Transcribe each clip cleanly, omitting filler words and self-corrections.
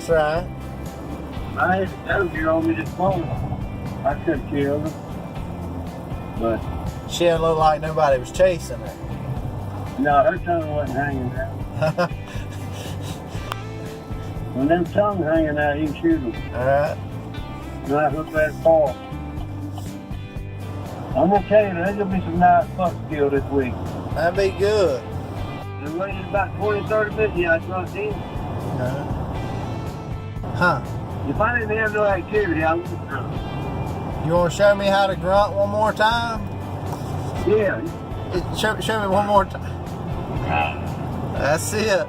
That's right. I had to tell you on me this morning. I could have killed her. But She didn't look like nobody was chasing her. no, her tongue wasn't hanging out. When them tongues hanging out, you can shoot them. Alright. Not look that far. I'm gonna tell you, there's gonna be some nice bucks killed this week. That'd be good. The waited about 20-30 minutes, yeah, I dropped in. Huh. If I didn't have no activity, I would grunt. You want to show me how to grunt one more time? Yeah. Show me one more time. That's it.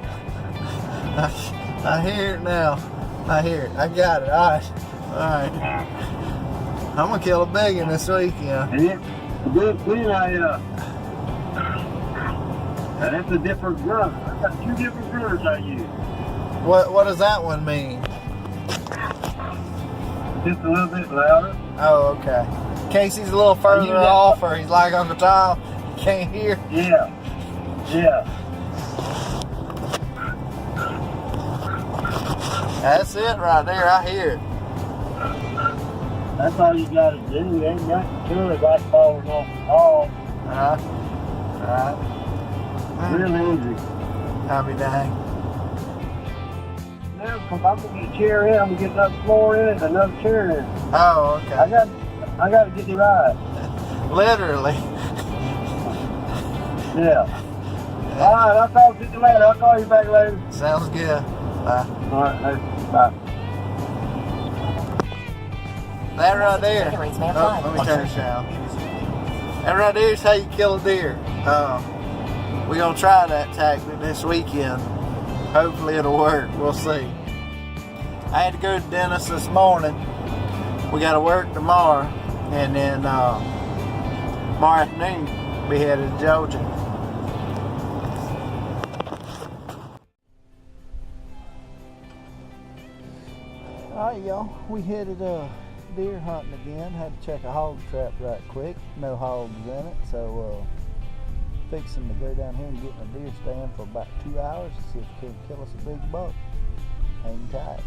I hear it now. I hear it. I got it. Alright. I'm going to kill a big one this weekend. And then that's a different grunt. I got 2 different grunters I use. What does that one mean? Just a little bit louder. Oh, okay. Casey's a little further off, or he's like Uncle Tom, can't hear. Yeah. That's it right there. I hear it. That's all you gotta do. You ain't nothing to it like falling off the wall. Alright. Real easy. I'll be dang. Now, I'm gonna get a chair in. I'm gonna get another floor in it, and another chair in. Oh, okay. I got to get it right. Literally. Yeah. All right, I'll talk to you later. I'll call you back later. Sounds good. Bye. All right, bye. That right there. Let me turn this down. That right there is how you kill a deer. We're gonna try that tactic this weekend. Hopefully it'll work. We'll see. I had to go to the dentist this morning. We got to work tomorrow, and then tomorrow afternoon we headed to Georgia. Alright, y'all, we headed deer hunting again. Had to check a hog trap right quick. No hogs in it, so fixing to go down here and get in a deer stand for about 2 hours to see if we can kill us a big buck. Hang tight.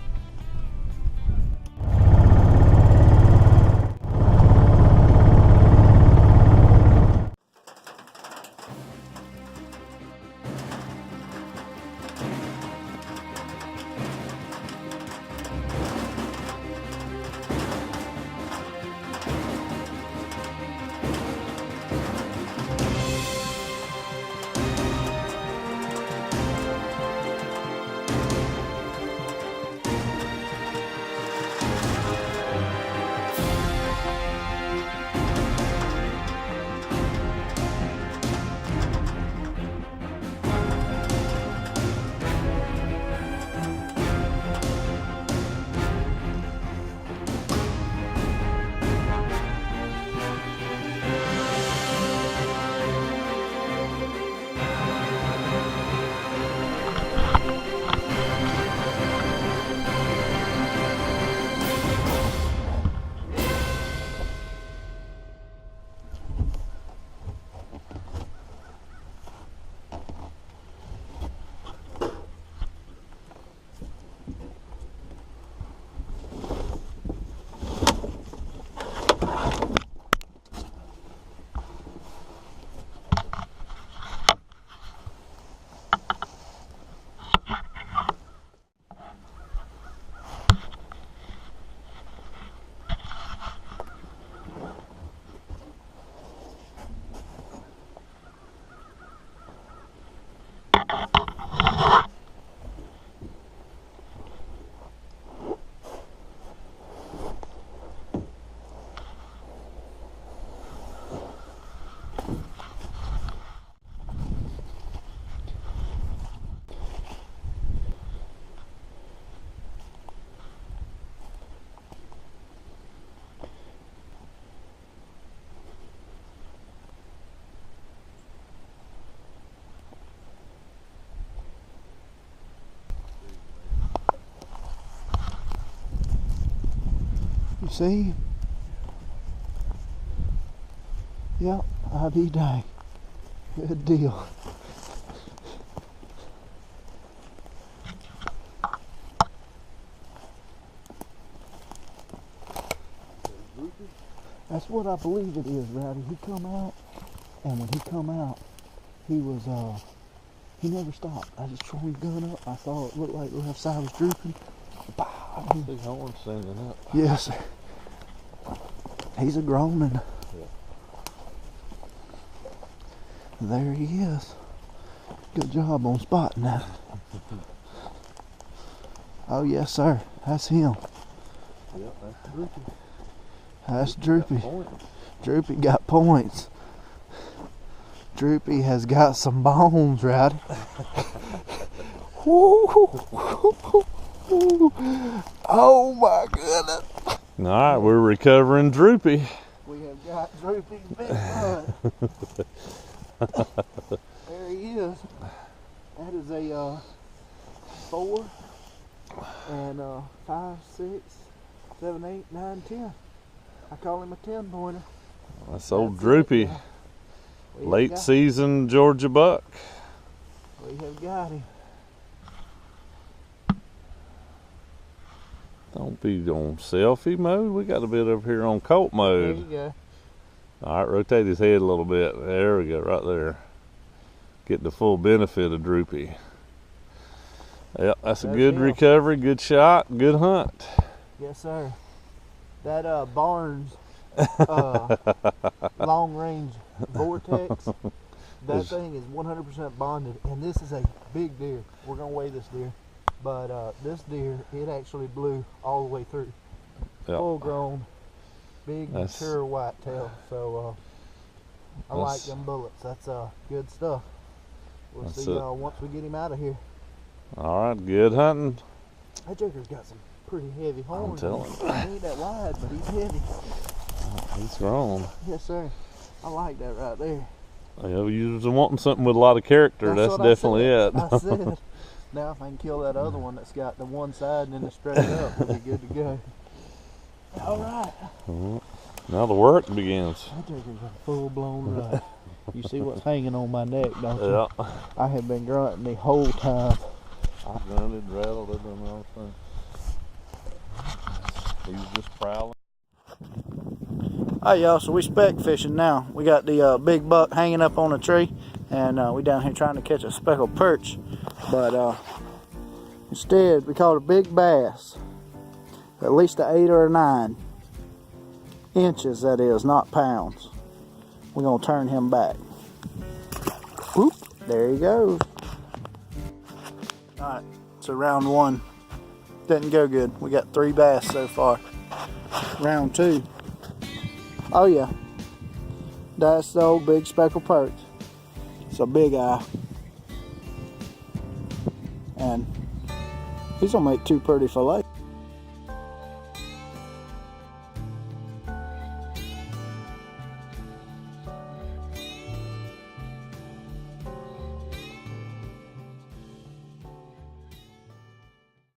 You see? Yep, I'll be dang. Good deal. That's what I believe it is, Rowdy. He come out, and when he come out, he was, he never stopped. I just threw his gun up. I saw it looked like the left side was drooping. Bow. Big horn standing up. Yes. He's a groaning. Yeah. There he is. Good job on spotting that. Oh, yes, sir. That's him. Yep, that's Droopy. That's Droopy. Points. Droopy got points. Droopy has got some bones, Rowdy. Oh my goodness. Alright, we're recovering Droopy. We have got Droopy's big bud. There he is. That is a 4 and 5, 6, 7, 8, 9, 10. I call him a 10-pointer. That's old Droopy. Late season. season Georgia buck. We have got him. Don't be on selfie mode. We got a bit over here on colt There mode. you go. Alright, rotate his head a little bit. There we go, right there. Get the full benefit of Droopy. Yep, that's a good recovery, good shot, good hunt. Yes, sir. That Barnes long range vortex, that thing is 100% bonded, and this is a big deer. We're gonna weigh this deer, but this deer, it actually blew all the way through. Yep. Full grown, big mature whitetail. So I like them bullets. That's good stuff. We'll see y'all once we get him out of here. Alright, good hunting. That joker's got some pretty heavy horns. I'm telling you. He ain't that wide, but he's heavy. He's grown. Yes, sir. I like that right there. Yeah, you was wanting something with a lot of character. That's definitely it. I said, now if I can kill that other one that's got the one side and then the straight up, we'll be good to go. All right. Now the work begins. That joker's a full-blown rut. You see what's hanging on my neck, don't you? Yeah. I have been grunting the whole time. I grunted, rattled, I done all things. He was just prowling. Alright, y'all, so we speck fishing now. We got the big buck hanging up on a tree, and we down here trying to catch a speckled perch. But instead, we caught a big bass. At least an 8 or a 9 inches, that is, not pounds. We're gonna turn him back. Whoop, there he goes. Alright, so round 1 didn't go good. We got 3 bass so far. Round 2. Oh yeah, that's the old big speckled perch. It's a big eye. And he's gonna make 2 pretty fillets.